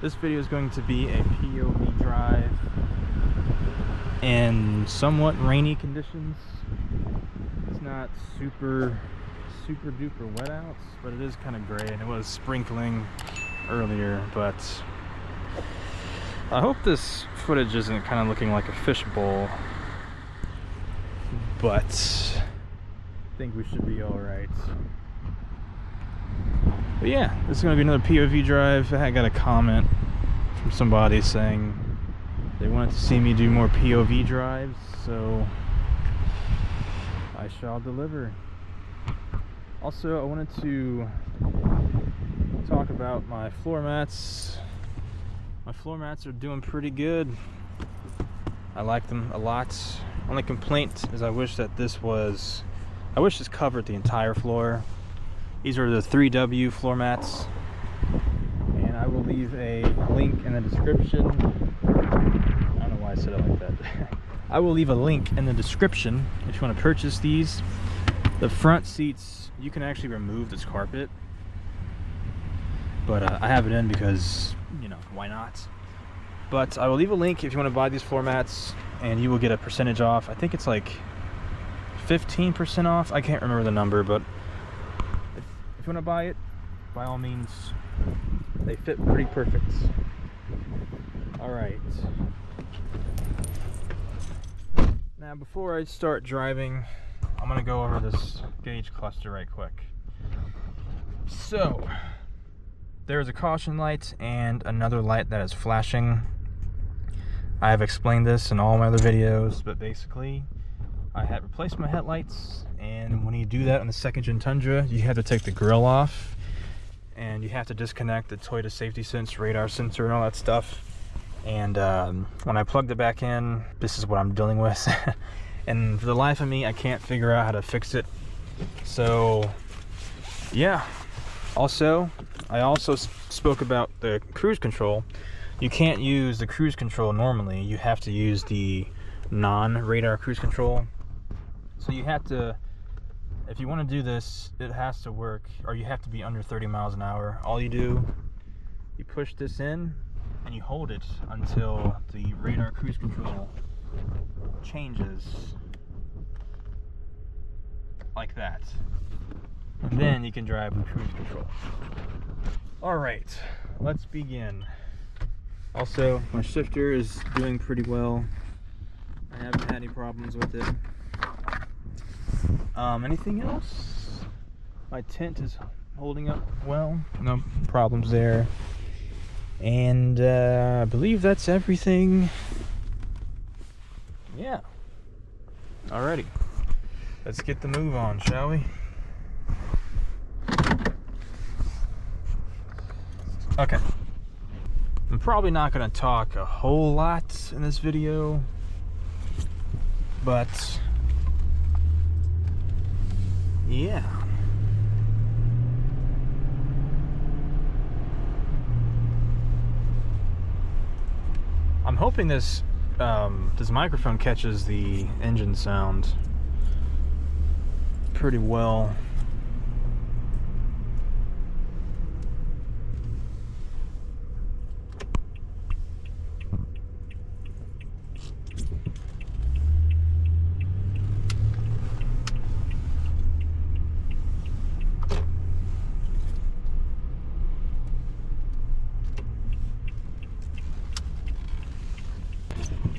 This video is going to be a POV drive in somewhat rainy conditions. It's not super duper wet out, but it is kind of gray, and it was sprinkling earlier. But I hope this footage isn't kind of looking like a fishbowl, but I think we should be all right. But yeah, this is going to be another POV drive. I got a comment from somebody saying they wanted to see me do more POV drives, so I shall deliver. Also, I wanted to talk about my floor mats. My floor mats are doing pretty good. I like them a lot. Only complaint is I wish this covered the entire floor. These are the 3W floor mats, and I will leave a link in the description. I don't know why I said it like that. I will leave a link in the description if you want to purchase these. The front seats, you can actually remove this carpet, but I have it in because, you know, why not? But I will leave a link if you want to buy these floor mats, and you will get a percentage off. I think it's like 15% off. I can't remember the number, but if you want to buy it, by all means, they fit pretty perfect. Alright. Now, before I start driving, I'm going to go over this gauge cluster right quick. So, there's a caution light and another light that is flashing. I have explained this in all my other videos, but basically, I had replaced my headlights, and when you do that on the 2nd Gen Tundra, you have to take the grill off, and you have to disconnect the Toyota Safety Sense radar sensor and all that stuff. And when I plugged it back in, this is what I'm dealing with. And for the life of me, I can't figure out how to fix it. So, yeah. Also, I also spoke about the cruise control. You can't use the cruise control normally. You have to use the non-radar cruise control. So you have to, if you want to do this, it has to work, or you have to be under 30 miles an hour. All you do, you push this in, and you hold it until the radar cruise control changes like that, and then you can drive with cruise control. Alright, let's begin. Also, my shifter is doing pretty well. I haven't had any problems with it. Anything else? My tent is holding up well, no problems there. And I believe that's everything. Yeah. Alrighty. Let's get the move on, shall we? Okay. I'm probably not going to talk a whole lot in this video, but yeah. I'm hoping this microphone catches the engine sound pretty well.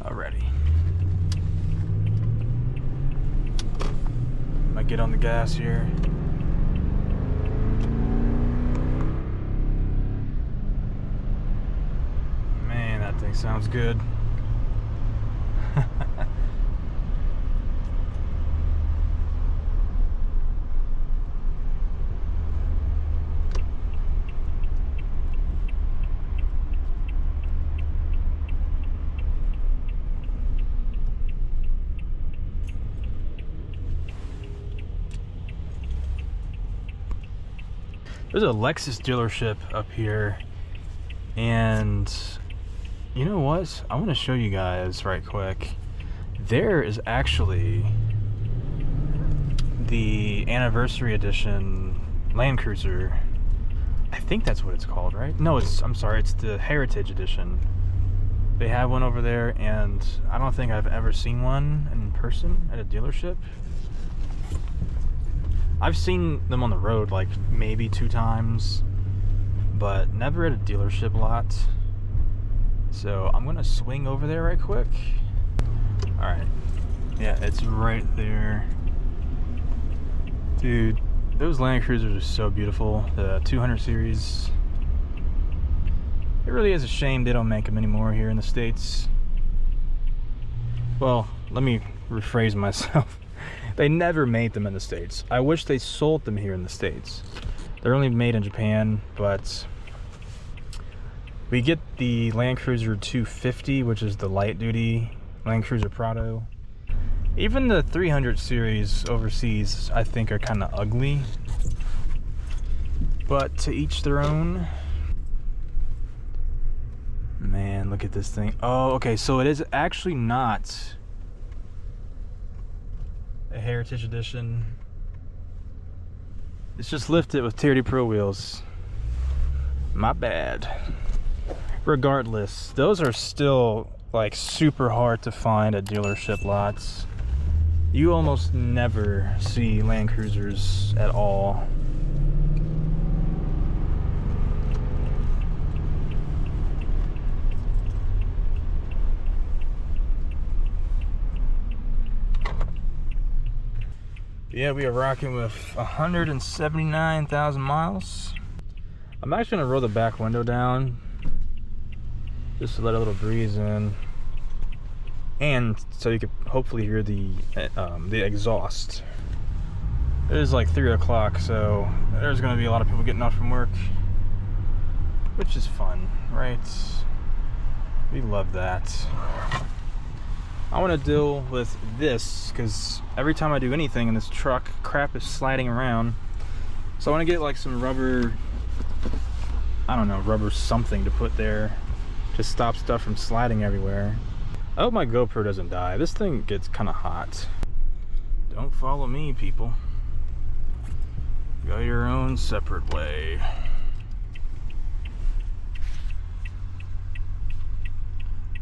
Alrighty. Might get on the gas here. Man, that thing sounds good. There's a Lexus dealership up here, and you know what? I want to show you guys right quick. There is actually the anniversary edition Land Cruiser. I think think that's what it's called, right? No, I'm sorry, it's the Heritage Edition. They have one over there, and I don't think I've ever seen one in person at a dealership. I've seen them on the road like maybe 2 times, but never at a dealership lot. So I'm gonna swing over there right quick. All right, yeah, it's right there. Dude, those Land Cruisers are so beautiful. The 200 series. It really is a shame they don't make them anymore here in the States. Well, let me rephrase myself. They never made them in the States. I wish they sold them here in the States. They're only made in Japan, but we get the Land Cruiser 250, which is the light duty Land Cruiser Prado. Even the 300 series overseas, I think, are kind of ugly. But to each their own. Man, look at this thing. Oh, okay, so it is actually not a Heritage Edition. It's just lifted with Tundra Pro wheels. My bad. Regardless, those are still like super hard to find at dealership lots. You almost never see Land Cruisers at all. Yeah, we are rocking with 179,000 miles. I'm actually gonna roll the back window down just to let a little breeze in, and so you could hopefully hear the exhaust. It is like 3 o'clock, so there's gonna be a lot of people getting off from work, which is fun, right? We love that. I want to deal with this because every time I do anything in this truck, crap is sliding around. So I want to get like some rubber, I don't know, rubber something to put there to stop stuff from sliding everywhere. I hope my GoPro doesn't die. This thing gets kind of hot. Don't follow me, people. Go your own separate way.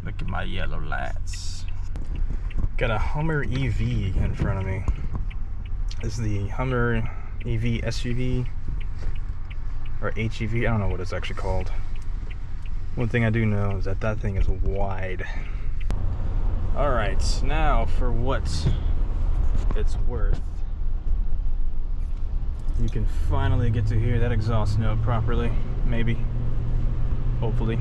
Look at my yellow lights. Got a Hummer EV in front of me. This is the Hummer EV SUV or HEV. I don't know what it's actually called. One thing I do know is that that thing is wide. All right, now for what it's worth, you can finally get to hear that exhaust note properly. Maybe, hopefully.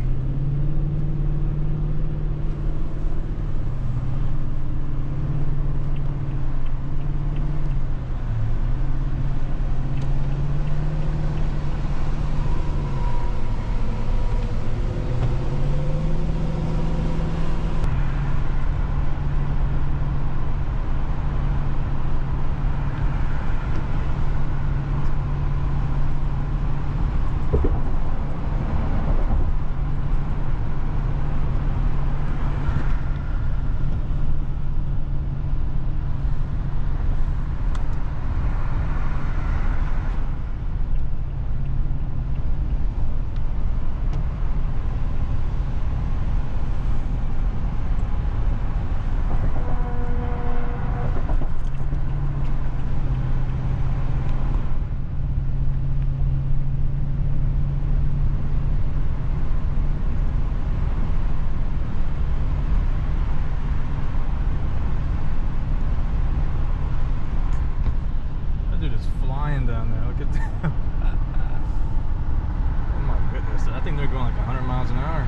I think they're going like 100 miles an hour.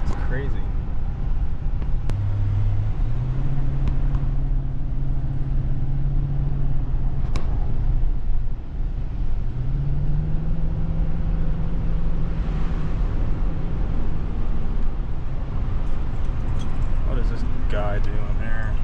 It's crazy. What is this guy doing there?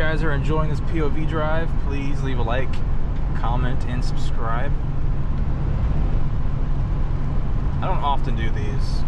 guys are enjoying this POV drive, please leave a like, comment, and subscribe. I don't often do these.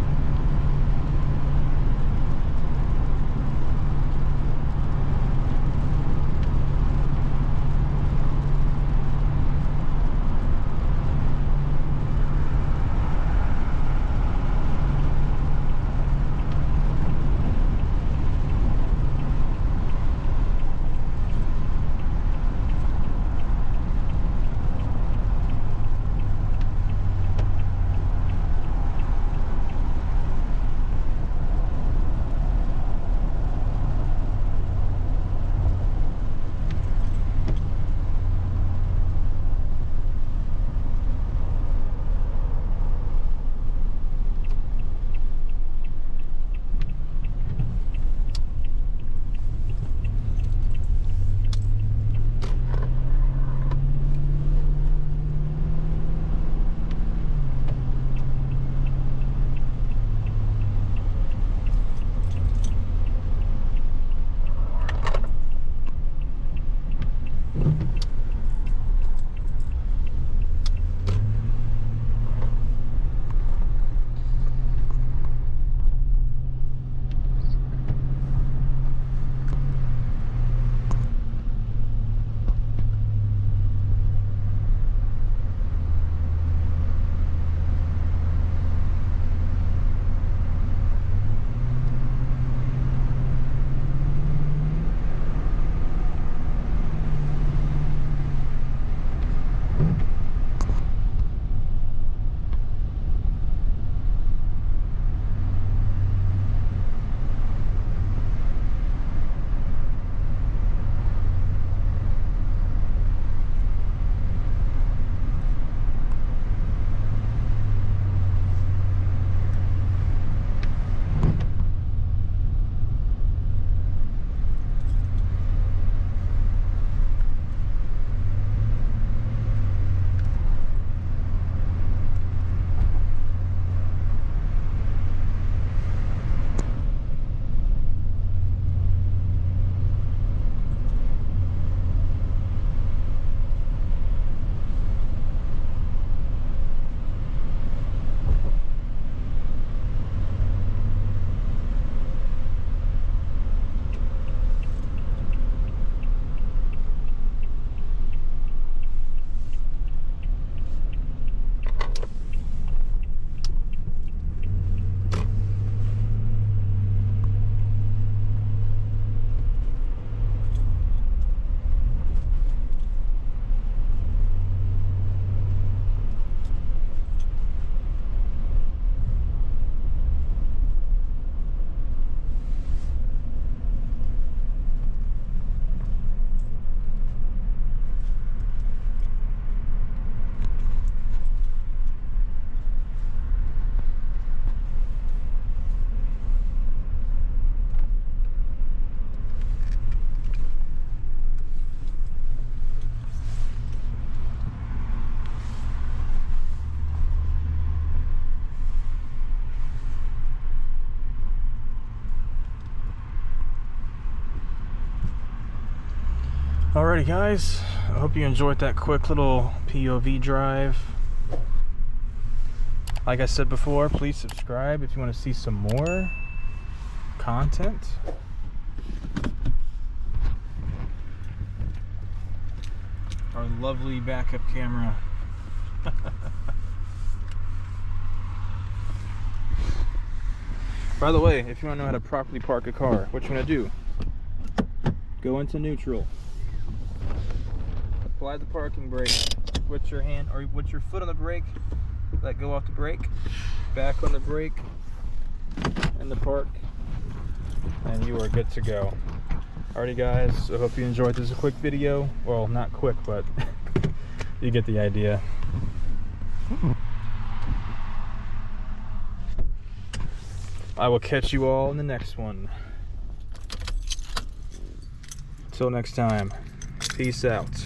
Alrighty guys, I hope you enjoyed that quick little POV drive. Like I said before, please subscribe if you want to see some more content. Our lovely backup camera. By the way, if you want to know how to properly park a car, what you want to do, go into neutral. Apply the parking brake with your hand or with your foot on the brake. Let go off the brake. Back on the brake and the park, and you are good to go. Alrighty guys, I hope you enjoyed this quick video. Well, not quick, but you get the idea. I will catch you all in the next one. Till next time, peace out.